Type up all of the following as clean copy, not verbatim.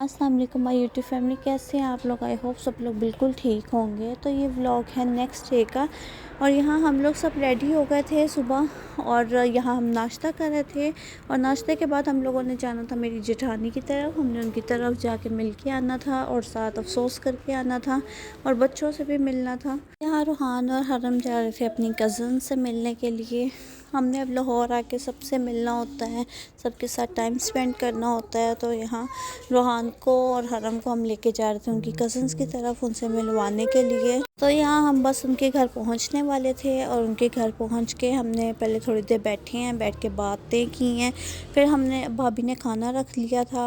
अस्सलाम वालेकुम my YouTube family, कैसे हैं आप लोग। आई होप सब लोग बिल्कुल ठीक होंगे। तो ये व्लॉग है नेक्स्ट डे का और यहाँ हम लोग सब रेडी हो गए थे सुबह और यहाँ हम नाश्ता कर रहे थे और नाश्ते के बाद हम लोगों ने जाना था मेरी जेठानी की तरफ। हमने उनकी तरफ जाके मिल के आना था और साथ अफसोस करके आना था और बच्चों से भी मिलना था। यहाँ रूहान और हरम जा रहे थे अपनी कज़न से मिलने के लिए। हमने अब लाहौर आके सबसे मिलना होता है, सबके साथ टाइम स्पेंड करना होता है। तो यहाँ रूहान को और हरम को हम लेके जा रहे थे उनकी कज़न्स की तरफ, उनसे मिलवाने के लिए। तो यहाँ हम बस उनके घर पहुँचने वाले थे और उनके घर पहुँच के हमने पहले थोड़ी देर बैठे हैं, बैठ के बातें की हैं। फिर हमने भाभी ने खाना रख लिया था।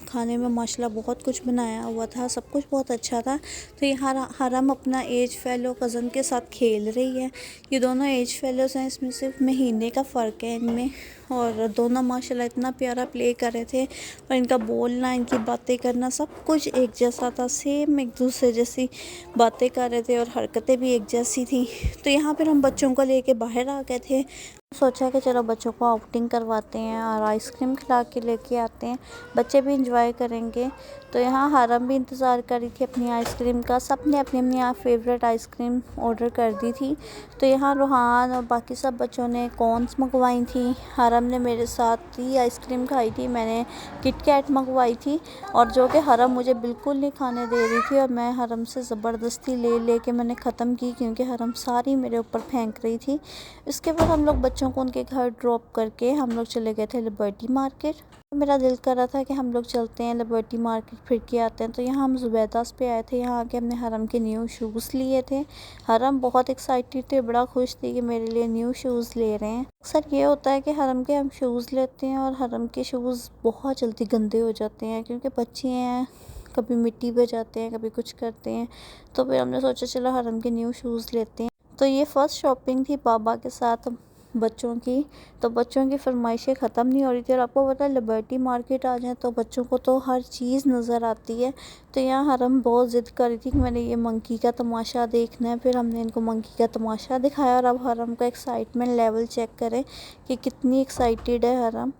खाने में माशाल्लाह बहुत कुछ बनाया हुआ था, सब कुछ बहुत अच्छा था। तो यहाँ हरम अपना एज फेलो कज़न के साथ खेल रही है। ये दोनों एज फेलोज़ हैं, इसमें सिर्फ महीने का फ़र्क है इनमें। और दोनों माशाल्लाह इतना प्यारा प्ले कर रहे थे और इनका बोलना, इनकी बातें करना सब कुछ एक जैसा था। सेम एक दूसरे जैसी बातें कर रहे थे और हरकतें भी एक जैसी थी। तो यहाँ पर हम बच्चों को लेके बाहर आ गए थे। सोचा कि चलो बच्चों को आउटिंग करवाते हैं और आइसक्रीम खिला के लेके आते हैं, बच्चे भी इंजॉय करेंगे। तो यहाँ हरम भी इंतज़ार कर रही थी अपनी आइसक्रीम का। सब ने अपनी अपनी फेवरेट आइसक्रीम ऑर्डर कर दी थी। तो यहाँ रूहान और बाकी सब बच्चों ने कॉर्न्स मंगवाई थी। हरम ने मेरे साथ ही आइसक्रीम खाई थी, मैंने किट कैट मंगवाई थी और जो कि हरम मुझे बिल्कुल नहीं खाने दे रही थी और मैं हरम से ज़बरदस्ती ले के मैंने ख़त्म की क्योंकि हरम सारी मेरे ऊपर फेंक रही थी। इसके बाद हम लोग बच्चों को उनके घर ड्रॉप करके हम लोग चले गए थे लिबर्टी मार्केट। तो मेरा दिल कर रहा था कि हम लोग चलते हैं लिबर्टी मार्केट, फिर के आते हैं। तो यहाँ हम ज़ुबैदास पे आए थे। यहाँ आके हमने हरम के न्यू शूज़ लिए थे। हरम बहुत एक्साइटेड थे, बड़ा खुश थी कि मेरे लिए न्यू शूज़ ले रहे हैं। अक्सर ये होता है कि हरम के हम शूज़ लेते हैं और हरम के शूज़ बहुत जल्दी गंदे हो जाते हैं क्योंकि बच्चे हैं, कभी मिट्टी पे जाते हैं, कभी कुछ करते हैं। तो फिर हमने सोचा चलो हरम के न्यू शूज़ लेते हैं। तो ये फ़र्स्ट शॉपिंग थी पापा के साथ बच्चों की। तो बच्चों की फरमाइशें ख़त्म नहीं हो रही थी और आपको पता है लिबर्टी मार्केट आ जाए तो बच्चों को तो हर चीज़ नज़र आती है। तो यहाँ हरम बहुत ज़िद कर रही थी कि मैंने ये मंकी का तमाशा देखना है। फिर हमने इनको मंकी का तमाशा दिखाया और अब हरम का एक्साइटमेंट लेवल चेक करें कि कितनी एक्साइटेड है हरम।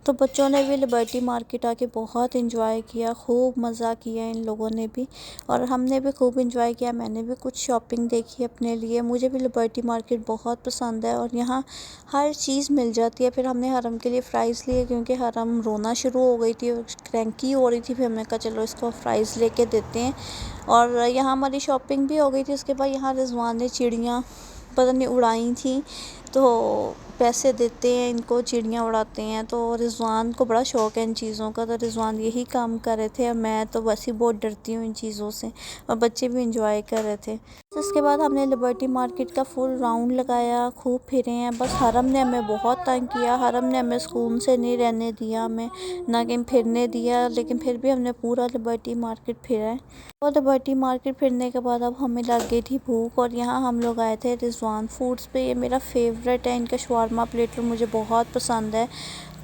तो बच्चों ने भी लिबर्टी मार्केट आके बहुत इंजॉय किया, खूब मज़ा किया इन लोगों ने भी और हमने भी खूब इंजॉय किया। मैंने भी कुछ शॉपिंग देखी अपने लिए। मुझे भी लिबर्टी मार्केट बहुत पसंद है और यहाँ हर चीज़ मिल जाती है। फिर हमने हरम के लिए फ़्राइज़ लिए क्योंकि हरम रोना शुरू हो गई थी और क्रैंकी हो रही थी। फिर हमने कहा चलो इसको फ़्राइज़ लेके देते हैं और यहाँ हमारी शॉपिंग भी हो गई थी। उसके बाद यहाँ रिजवान ने चिड़ियाँ पता नहीं उड़ाई थी, तो पैसे देते हैं इनको, चिड़ियाँ उड़ाते हैं। तो रिज़वान को बड़ा शौक़ है इन चीज़ों का, तो रिज़वान यही काम कर रहे थे और मैं तो वैसे ही बहुत डरती हूँ इन चीज़ों से और बच्चे भी इंजॉय कर रहे थे। उसके बाद हमने लिबर्टी मार्केट का फुल राउंड लगाया, खूब फिरे हैं। बस हरम ने हमें बहुत तंग किया, हरम ने हमें सुकून से नहीं रहने दिया, हमें ना कहीं फिरने दिया, लेकिन फिर भी हमने पूरा लिबर्टी मार्केट फिरा है। और लिबर्टी मार्केट फिरने के बाद अब हमें लग गई थी भूख और यहाँ हम लोग आए थे रिज़वान फूड्स पे। ये मेरा फेवरेट है, इनका शवारमा प्लेटर मुझे बहुत पसंद है।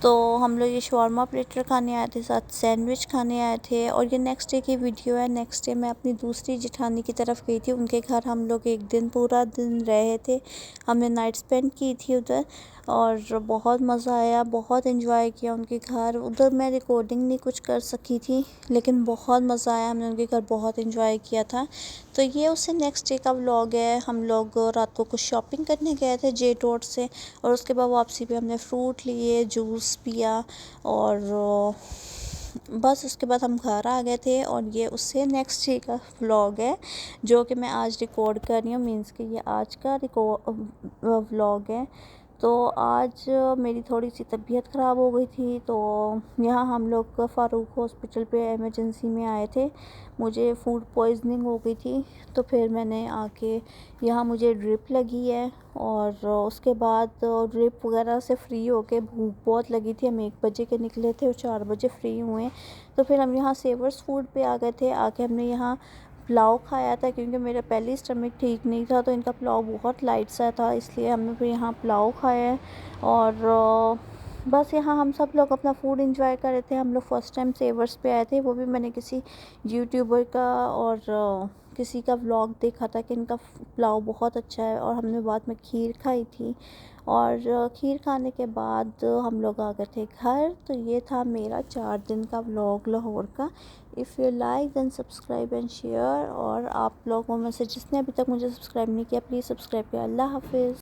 तो हम लोग ये शवारमा प्लेटर खाने आए थे, साथ सैंडविच खाने आए थे। और ये नेक्स्ट डे की वीडियो है। नेक्स्ट डे मैं अपनी दूसरी जेठानी की तरफ गई थी, उनके घर हम लोग एक दिन पूरा दिन रहे थे, हमने नाइट स्पेंड की थी उधर और बहुत मज़ा आया, बहुत इन्जॉय किया उनके घर। उधर मैं रिकॉर्डिंग नहीं कुछ कर सकी थी लेकिन बहुत मज़ा आया, हमने उनके घर बहुत इन्जॉय किया था। तो ये उससे नेक्स्ट डे का व्लॉग है। हम लोग रात को कुछ शॉपिंग करने गए थे जे रोड से और उसके बाद वापसी पे हमने फ्रूट लिए, जूस पिया और बस उसके बाद हम घर आ गए थे। और ये उससे नेक्स्ट डे का व्लॉग है जो कि मैं आज रिकॉर्ड कर रही हूँ, मीन्स कि ये आज का व्लॉग है। तो आज मेरी थोड़ी सी तबीयत ख़राब हो गई थी, तो यहाँ हम लोग फ़ारूक हॉस्पिटल पे इमरजेंसी में आए थे। मुझे फूड पॉइज़निंग हो गई थी, तो फिर मैंने आके यहाँ मुझे ड्रिप लगी है और उसके बाद ड्रिप वगैरह से फ्री होके भूख बहुत लगी थी। हम 1 बजे के निकले थे और 4 बजे फ्री हुए। तो फिर हम यहाँ सेवर्स फूड पे आ गए थे। आके हमने यहाँ पुलाव खाया था क्योंकि मेरा पहले ही स्टमक ठीक नहीं था, तो इनका पुलाव बहुत लाइट सा था, इसलिए हमने फिर यहाँ पुलाव खाया है। और बस यहाँ हम सब लोग अपना फूड एंजॉय कर रहे थे। हम लोग फ़र्स्ट टाइम सेवर्स पे आए थे, वो भी मैंने किसी यूट्यूबर का और किसी का व्लॉग देखा था कि इनका पुलाव बहुत अच्छा है। और हमने बाद में खीर खाई थी और खीर खाने के बाद हम लोग आ गए थे घर। तो ये था मेरा 4 दिन का व्लॉग लाहौर का। If you like then subscribe and share. और आप लोगों में से जिसने अभी तक मुझे सब्सक्राइब नहीं किया प्लीज़ सब्सक्राइब किया। अल्लाह हाफिज़।